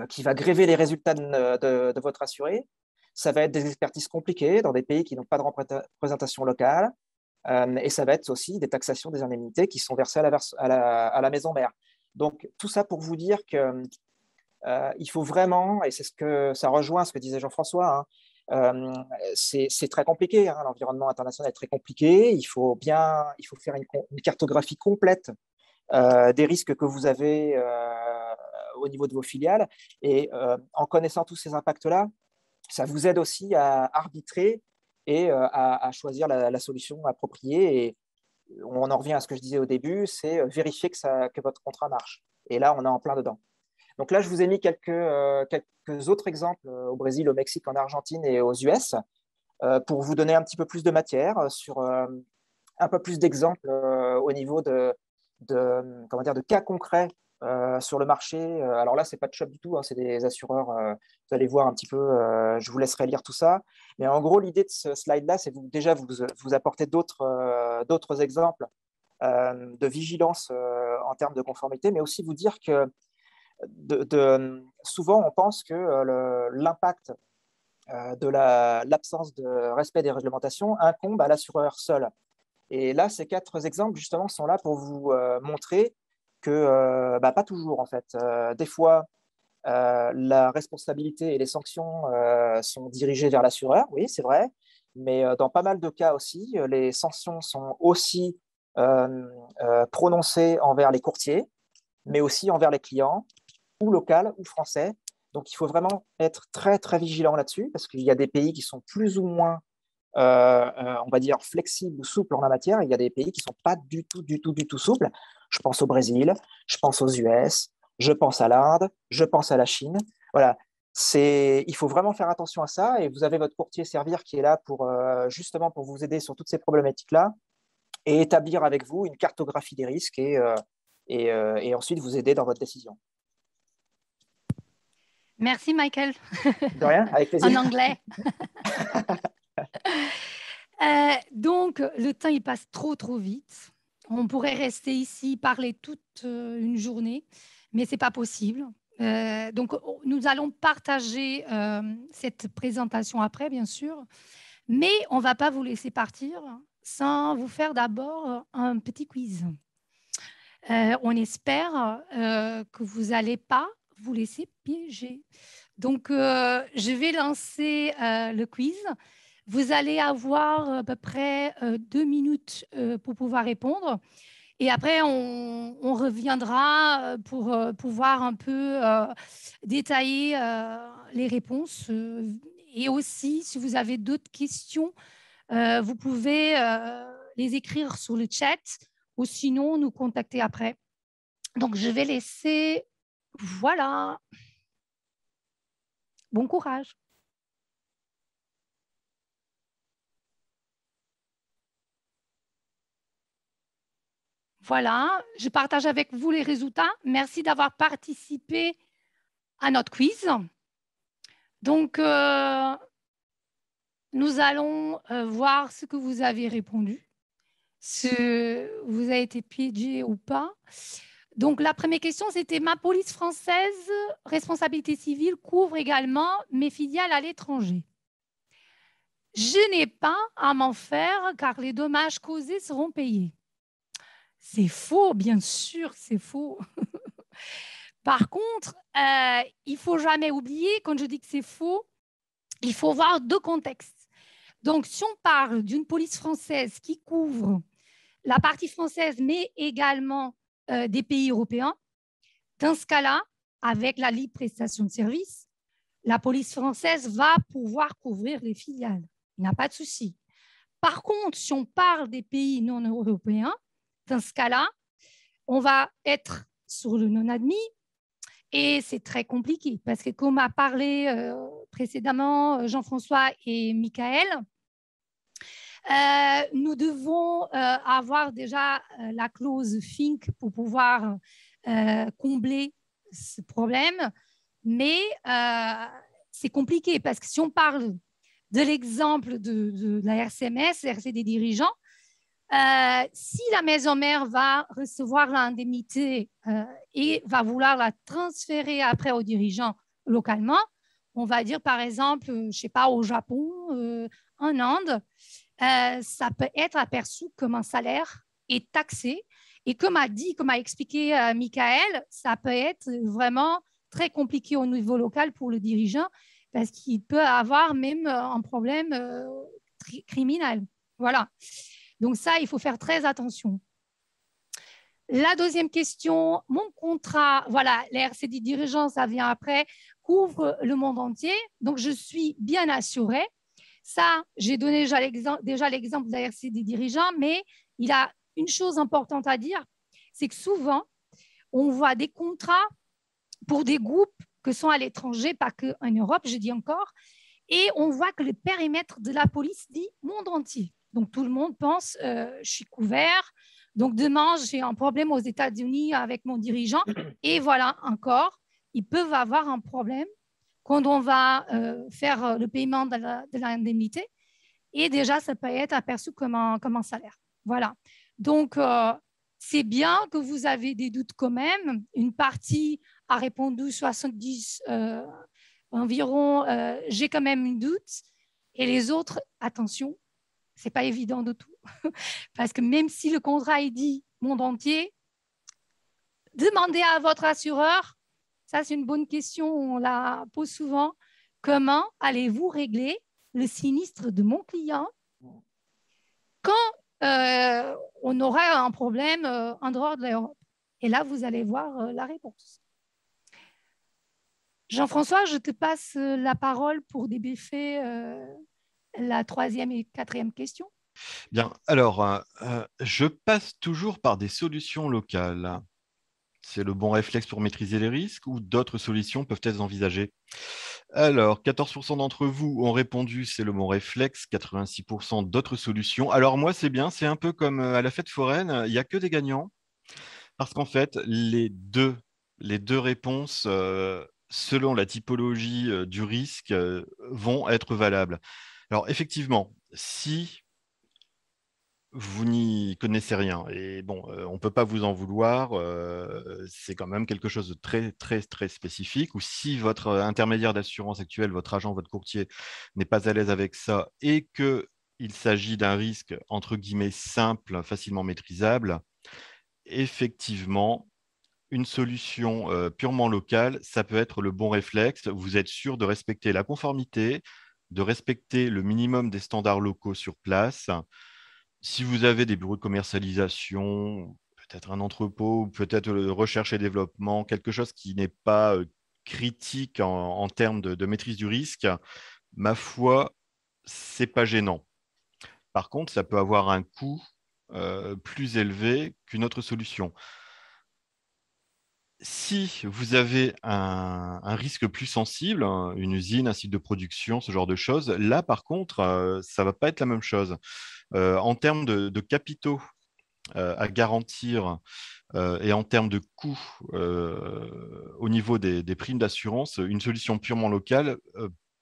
qui va gréver les résultats de votre assuré. Ça va être des expertises compliquées dans des pays qui n'ont pas de représentation locale. Et ça va être aussi des taxations des indemnités qui sont versées à la maison mère. Donc, tout ça pour vous dire qu'il faut vraiment, et c'est ça rejoint ce que disait Jean-François, hein, c'est très compliqué, hein, l'environnement international est très compliqué, il faut faire une cartographie complète des risques que vous avez au niveau de vos filiales, et en connaissant tous ces impacts-là, ça vous aide aussi à arbitrer et à choisir la solution appropriée. Et on en revient à ce que je disais au début, c'est vérifier que votre contrat marche. Et là, on est en plein dedans. Donc là, je vous ai mis quelques autres exemples au Brésil, au Mexique, en Argentine et aux US pour vous donner un petit peu plus de matière sur un peu plus d'exemples au niveau de cas concrets sur le marché. Alors là, ce n'est pas de shop du tout, hein, c'est des assureurs. Vous allez voir un petit peu, je vous laisserai lire tout ça. Mais en gros, l'idée de ce slide-là, c'est déjà vous apporter d'autres exemples de vigilance en termes de conformité, mais aussi vous dire que souvent, on pense que l'impact de l'absence de respect des réglementations incombe à l'assureur seul. Et là, ces 4 exemples, justement, sont là pour vous montrer que pas toujours, en fait. Des fois, la responsabilité et les sanctions sont dirigées vers l'assureur, oui, c'est vrai, mais dans pas mal de cas aussi, les sanctions sont aussi prononcées envers les courtiers, mais aussi envers les clients, ou locaux ou français. Donc, il faut vraiment être très, très vigilant là-dessus, parce qu'il y a des pays qui sont plus ou moins on va dire, flexible ou souple en la matière. Il y a des pays qui ne sont pas du tout souples. Je pense au Brésil, je pense aux US, je pense à l'Inde, je pense à la Chine. Voilà. Il faut vraiment faire attention à ça. Et vous avez votre courtier Servir qui est là justement pour vous aider sur toutes ces problématiques-là et établir avec vous une cartographie des risques et ensuite vous aider dans votre décision. Merci, Michael. De rien, avec plaisir. En anglais. Donc, le temps, il passe trop vite. On pourrait rester ici, parler toute une journée, mais ce n'est pas possible. Donc, nous allons partager cette présentation après, bien sûr, mais on ne va pas vous laisser partir sans vous faire d'abord un petit quiz. On espère que vous n'allez pas vous laisser piéger. Donc, je vais lancer le quiz. Vous allez avoir à peu près 2 minutes pour pouvoir répondre. Et après, on reviendra pour pouvoir un peu détailler les réponses. Et aussi, si vous avez d'autres questions, vous pouvez les écrire sur le chat ou sinon nous contacter après. Donc, je vais laisser... Voilà. Bon courage. Voilà, je partage avec vous les résultats. Merci d'avoir participé à notre quiz. Donc, nous allons voir ce que vous avez répondu, si vous avez été piégé ou pas. Donc, la première question, c'était « Ma police française, responsabilité civile, couvre également mes filiales à l'étranger. Je n'ai pas à m'en faire car les dommages causés seront payés. » C'est faux, bien sûr, c'est faux. Par contre, il ne faut jamais oublier, quand je dis que c'est faux, il faut voir 2 contextes. Donc, si on parle d'une police française qui couvre la partie française, mais également des pays européens, dans ce cas-là, avec la libre prestation de service, la police française va pouvoir couvrir les filiales. Il n'y a pas de souci. Par contre, si on parle des pays non européens, dans ce cas-là, on va être sur le non-admis et c'est très compliqué parce que comme a parlé précédemment Jean-François et Michael, Nous devons avoir déjà la clause FINC pour pouvoir combler ce problème, mais c'est compliqué parce que si on parle de l'exemple de la RCMS, RC des dirigeants, si la maison mère va recevoir l'indemnité et va vouloir la transférer après aux dirigeants localement, on va dire par exemple, je ne sais pas, au Japon, en Inde, ça peut être aperçu comme un salaire et taxé. Et comme a expliqué Michael, ça peut être vraiment très compliqué au niveau local pour le dirigeant parce qu'il peut avoir même un problème criminel. Voilà. Donc ça, il faut faire très attention. La deuxième question, mon contrat, voilà, la RCD dirigeant, ça vient après, couvre le monde entier. Donc, je suis bien assurée. Ça, j'ai donné déjà l'exemple de la RCD dirigeant, mais il y a une chose importante à dire, c'est que souvent, on voit des contrats pour des groupes que sont à l'étranger, pas qu'en Europe, je dis encore, et on voit que le périmètre de la police dit monde entier. Donc, tout le monde pense, je suis couvert. Donc, demain, j'ai un problème aux États-Unis avec mon dirigeant. Et voilà, encore, ils peuvent avoir un problème quand on va faire le paiement de l'indemnité. Et déjà, ça peut être aperçu comme un salaire. Voilà. Donc, c'est bien que vous avez des doutes quand même. Une partie a répondu 70 environ, j'ai quand même une doute. Et les autres, attention, ce n'est pas évident de tout. Parce que même si le contrat est dit monde entier, demandez à votre assureur, ça c'est une bonne question, on la pose souvent, comment allez-vous régler le sinistre de mon client quand on aura un problème en dehors de l'Europe? Et là, vous allez voir la réponse. Jean-François, je te passe la parole pour débriefer la troisième et quatrième question. Bien, alors, je passe toujours par des solutions locales. C'est le bon réflexe pour maîtriser les risques ou d'autres solutions peuvent être envisagées? Alors, 14% d'entre vous ont répondu c'est le bon réflexe, 86% d'autres solutions. Alors moi, c'est bien, c'est un peu comme à la fête foraine, il n'y a que des gagnants parce qu'en fait, les deux réponses, selon la typologie du risque, vont être valables. Alors effectivement, si vous n'y connaissez rien. Et bon, on ne peut pas vous en vouloir. C'est quand même quelque chose de très, très, très spécifique. Ou si votre intermédiaire d'assurance actuel, votre agent, votre courtier n'est pas à l'aise avec ça et qu'il s'agit d'un risque, entre guillemets, simple, facilement maîtrisable, effectivement, une solution purement locale, ça peut être le bon réflexe. Vous êtes sûr de respecter la conformité, de respecter le minimum des standards locaux sur place. Si vous avez des bureaux de commercialisation, peut-être un entrepôt, peut-être recherche et développement, quelque chose qui n'est pas critique en termes de maîtrise du risque, ma foi, c'est pas gênant. Par contre, ça peut avoir un coût plus élevé qu'une autre solution. Si vous avez un risque plus sensible, une usine, un site de production, ce genre de choses, là, par contre, ça ne va pas être la même chose. En termes de capitaux à garantir et en termes de coûts au niveau des primes d'assurance, une solution purement locale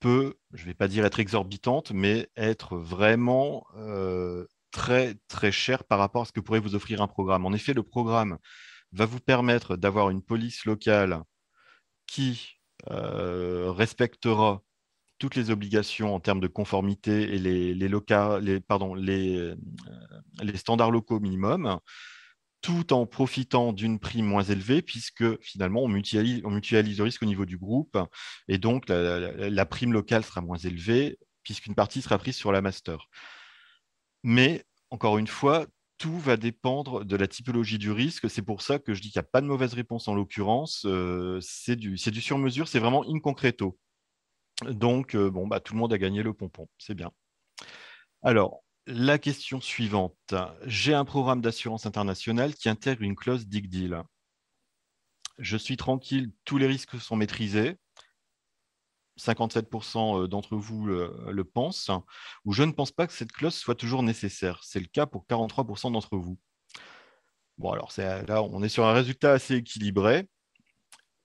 peut, je ne vais pas dire être exorbitante, mais être vraiment très, très chère par rapport à ce que pourrait vous offrir un programme. En effet, le programme va vous permettre d'avoir une police locale qui respectera toutes les obligations en termes de conformité et les standards locaux minimum, tout en profitant d'une prime moins élevée, puisque finalement, on mutualise le risque au niveau du groupe, et donc la prime locale sera moins élevée, puisqu'une partie sera prise sur la master. Mais, encore une fois, tout va dépendre de la typologie du risque. C'est pour ça que je dis qu'il n'y a pas de mauvaise réponse en l'occurrence. C'est du sur-mesure, c'est vraiment in concreto. Donc, bon, bah, tout le monde a gagné le pompon, c'est bien. Alors, la question suivante. J'ai un programme d'assurance internationale qui intègre une clause dig deal. Je suis tranquille, tous les risques sont maîtrisés. 57% d'entre vous le pensent, ou je ne pense pas que cette clause soit toujours nécessaire. C'est le cas pour 43% d'entre vous. Bon, alors là, on est sur un résultat assez équilibré.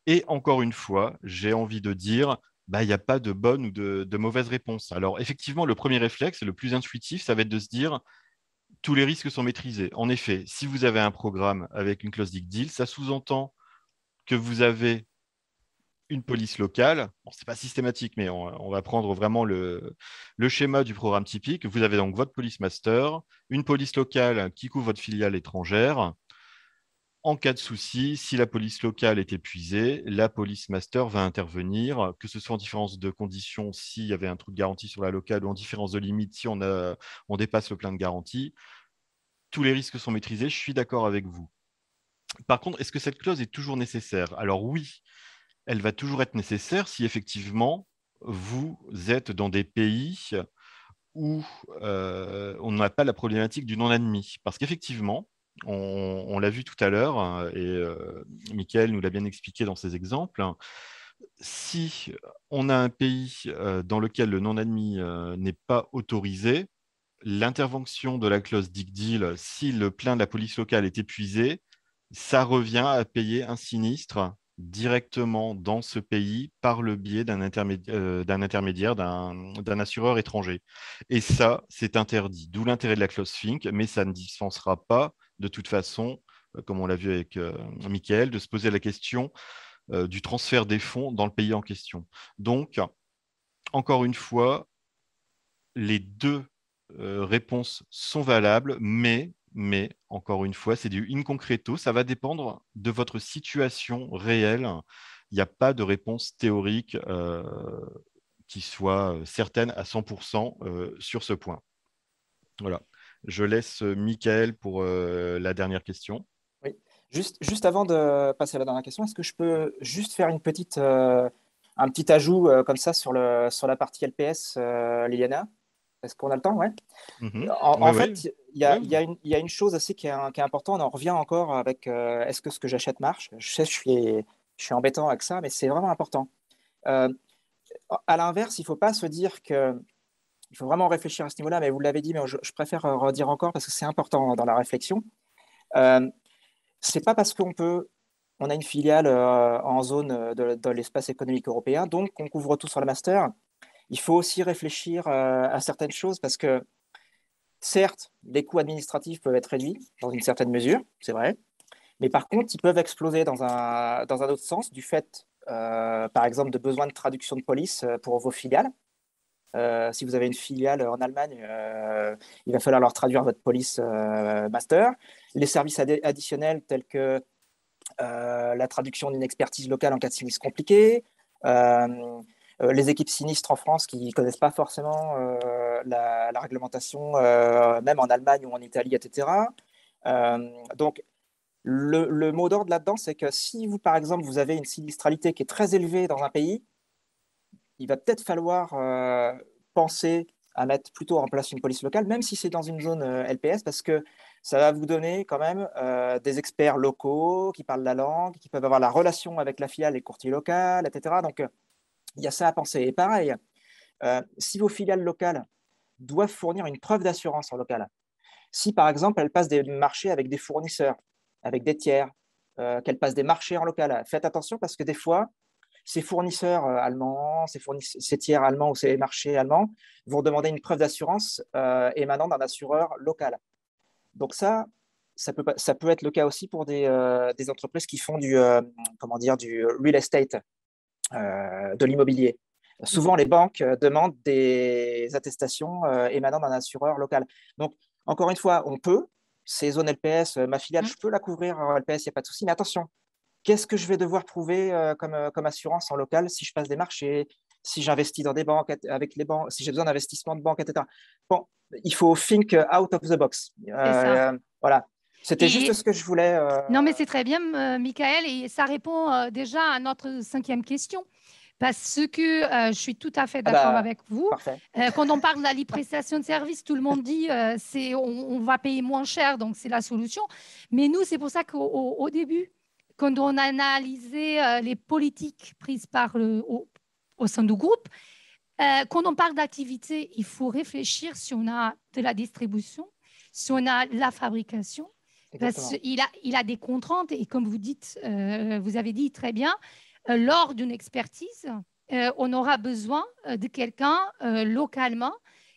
Et encore une fois, j'ai envie de dire, bah, il n'y a pas de bonne ou de mauvaise réponse. Alors, effectivement, le premier réflexe, le plus intuitif, ça va être de se dire, tous les risques sont maîtrisés. En effet, si vous avez un programme avec une clause d'ICDIL, ça sous-entend que vous avez une police locale. Bon, ce n'est pas systématique, mais on va prendre vraiment le schéma du programme typique. Vous avez donc votre police master, une police locale qui couvre votre filiale étrangère. En cas de souci, si la police locale est épuisée, la police master va intervenir, que ce soit en différence de conditions s'il y avait un trou de garantie sur la locale ou en différence de limite si on dépasse le plein de garantie. Tous les risques sont maîtrisés, je suis d'accord avec vous. Par contre, est-ce que cette clause est toujours nécessaire? Alors oui, elle va toujours être nécessaire si effectivement vous êtes dans des pays où on n'a pas la problématique du non-admis. Parce qu'effectivement, on l'a vu tout à l'heure, et Mickaël nous l'a bien expliqué dans ses exemples, si on a un pays dans lequel le non-admis n'est pas autorisé, l'intervention de la clause d'ICDIL, si le plein de la police locale est épuisé, ça revient à payer un sinistre directement dans ce pays par le biais d'un intermédiaire, d'un assureur étranger. Et ça, c'est interdit. D'où l'intérêt de la clause FINC, mais ça ne dispensera pas, de toute façon, comme on l'a vu avec Mickaël, de se poser la question du transfert des fonds dans le pays en question. Donc, encore une fois, les deux réponses sont valables, mais encore une fois, c'est du in concreto. Ça va dépendre de votre situation réelle. Il n'y a pas de réponse théorique qui soit certaine à 100% sur ce point. Voilà. Je laisse Mickaël pour la dernière question. Oui. Juste avant de passer à la dernière question, est-ce que je peux juste faire un petit ajout comme ça sur la partie LPS, Liliana? Est-ce qu'on a le temps? Ouais. Oui, En oui. fait, il y a une chose aussi qui est importante. On en revient encore avec est-ce que ce que j'achète marche? Je sais, je suis embêtant avec ça, mais c'est vraiment important. Euh, à l'inverse, il ne faut pas se dire que. Il faut vraiment réfléchir à ce niveau-là, mais vous l'avez dit, mais je préfère redire encore parce que c'est important dans la réflexion. C'est pas parce on a une filiale en zone de l'espace économique européen, donc on couvre tout sur le master. Il faut aussi réfléchir à certaines choses parce que, certes, les coûts administratifs peuvent être réduits dans une certaine mesure, c'est vrai, mais par contre, ils peuvent exploser dans un autre sens du fait, par exemple, de besoins de traduction de police pour vos filiales. Si vous avez une filiale en Allemagne, il va falloir leur traduire votre police master. Les services additionnels tels que la traduction d'une expertise locale en cas de sinistre compliqué, les équipes sinistres en France qui ne connaissent pas forcément la réglementation, même en Allemagne ou en Italie, etc. Donc, le mot d'ordre là-dedans, c'est que si vous, par exemple, vous avez une sinistralité qui est très élevée dans un pays, il va peut-être falloir penser à mettre plutôt en place une police locale, même si c'est dans une zone LPS, parce que ça va vous donner quand même des experts locaux qui parlent la langue, qui peuvent avoir la relation avec la filiale et le courtier local, etc. Donc, il y a ça à penser. Et pareil, si vos filiales locales doivent fournir une preuve d'assurance en local, si par exemple elles passent des marchés avec des fournisseurs, avec des tiers, qu'elles passent des marchés en local, faites attention parce que des fois, ces fournisseurs allemands, ces tiers allemands ou ces marchés allemands vont demander une preuve d'assurance émanant d'un assureur local. Donc ça peut être le cas aussi pour des entreprises qui font du real estate, de l'immobilier. Souvent, les banques demandent des attestations émanant d'un assureur local. Donc, encore une fois, ces zones LPS, ma filiale, je peux la couvrir en LPS, il n'y a pas de souci, mais attention, qu'est-ce que je vais devoir prouver comme assurance en local si je passe des marchés, si j'investis dans des banques, avec les banques, si j'ai besoin d'investissement de banque, etc. Bon, il faut think out of the box. Voilà. C'était juste ce que je voulais. Non, mais c'est très bien, Mickaël, et ça répond déjà à notre 5e question. Parce que je suis tout à fait d'accord avec vous. Quand on parle de la libre prestation de service, tout le monde dit on va payer moins cher, donc c'est la solution. Mais nous, c'est pour ça qu'au début, quand on a analysé les politiques prises par au sein du groupe. Quand on parle d'activité, il faut réfléchir si on a de la distribution, si on a la fabrication. Il a des contraintes et comme vous dites, vous avez dit très bien, lors d'une expertise, on aura besoin de quelqu'un localement.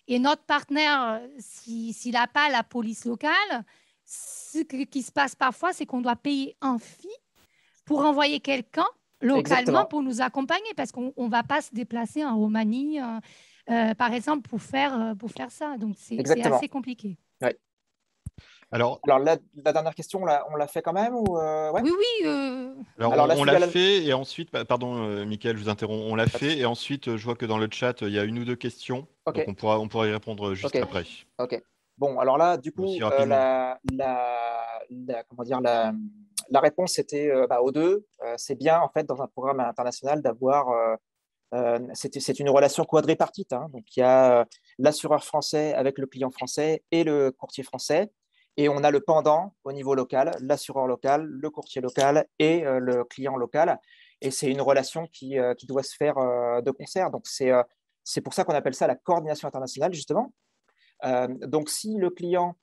Et notre partenaire, s'il n'a pas la police locale, ce qui se passe parfois, c'est qu'on doit payer un fee pour envoyer quelqu'un localement pour nous accompagner parce qu'on ne va pas se déplacer en Roumanie, par exemple, pour faire ça. Donc, c'est assez compliqué. Ouais. Alors la dernière question, on l'a fait quand même ou ouais. Oui, oui. Alors on l'a fait et ensuite, pardon, Mickaël, je vous interromps, on l'a fait et ensuite, je vois que dans le chat, il y a une ou deux questions. Donc on pourra y répondre juste après. Ok. Bon, alors là, du coup, comment dire, la réponse était aux deux. C'est bien, en fait, dans un programme international d'avoir... c'est une relation quadripartite. Hein. Donc, il y a l'assureur français avec le client français et le courtier français. Et on a le pendant au niveau local, l'assureur local, le courtier local et le client local. Et c'est une relation qui doit se faire de concert. Donc, c'est pour ça qu'on appelle ça la coordination internationale, justement. Donc, si le client,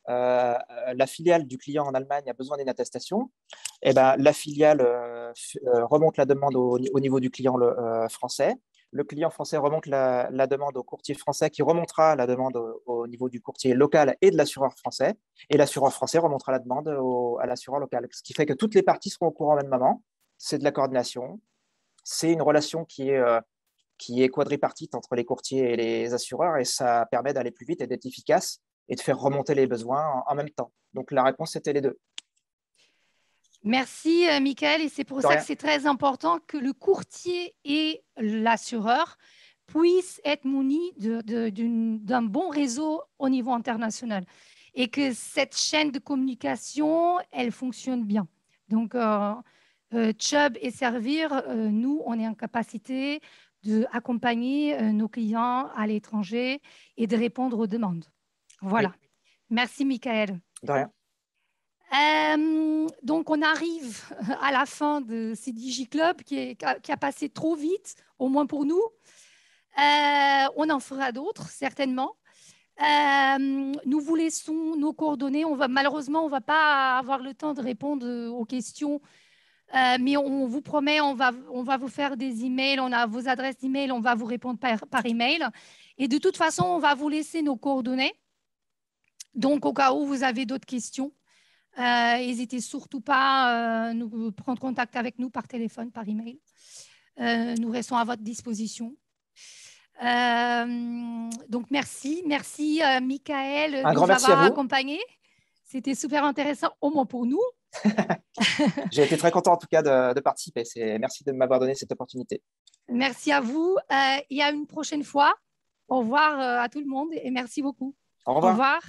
la filiale du client en Allemagne a besoin d'une attestation, eh ben, la filiale remonte la demande au niveau du client français. Le client français remonte la demande au courtier français qui remontera la demande au niveau du courtier local et de l'assureur français. Et l'assureur français remontera la demande à l'assureur local. Ce qui fait que toutes les parties seront au courant au même moment. C'est de la coordination. C'est une relation qui est quadripartite entre les courtiers et les assureurs et ça permet d'aller plus vite et d'être efficace et de faire remonter les besoins en même temps. Donc, la réponse, c'était les deux. Merci, Mickaël. Et c'est pour ça que c'est très important que le courtier et l'assureur puissent être munis d'un bon réseau au niveau international et que cette chaîne de communication, elle fonctionne bien. Donc, Chubb et Servir, nous, on est en capacité d'accompagner nos clients à l'étranger et de répondre aux demandes. Voilà. Oui. Merci, Mickaël. De rien. Donc, on arrive à la fin de CDJ Club qui a passé trop vite, au moins pour nous. On en fera d'autres, certainement. Nous vous laissons nos coordonnées. Malheureusement, on ne va pas avoir le temps de répondre aux questions, mais on vous promet, on va vous faire des emails. On a vos adresses d'email, on va vous répondre par email. Et de toute façon, on va vous laisser nos coordonnées. Donc, au cas où vous avez d'autres questions, n'hésitez surtout pas à prendre contact avec nous par téléphone, par email. Nous restons à votre disposition. Donc, merci. Merci, Mickaël, de nous avoir accompagnés. C'était super intéressant, au moins pour nous. J'ai été très content, en tout cas, de participer. Merci de m'avoir donné cette opportunité. Merci à vous. Et à une prochaine fois. Au revoir à tout le monde et merci beaucoup. Au revoir. Au revoir.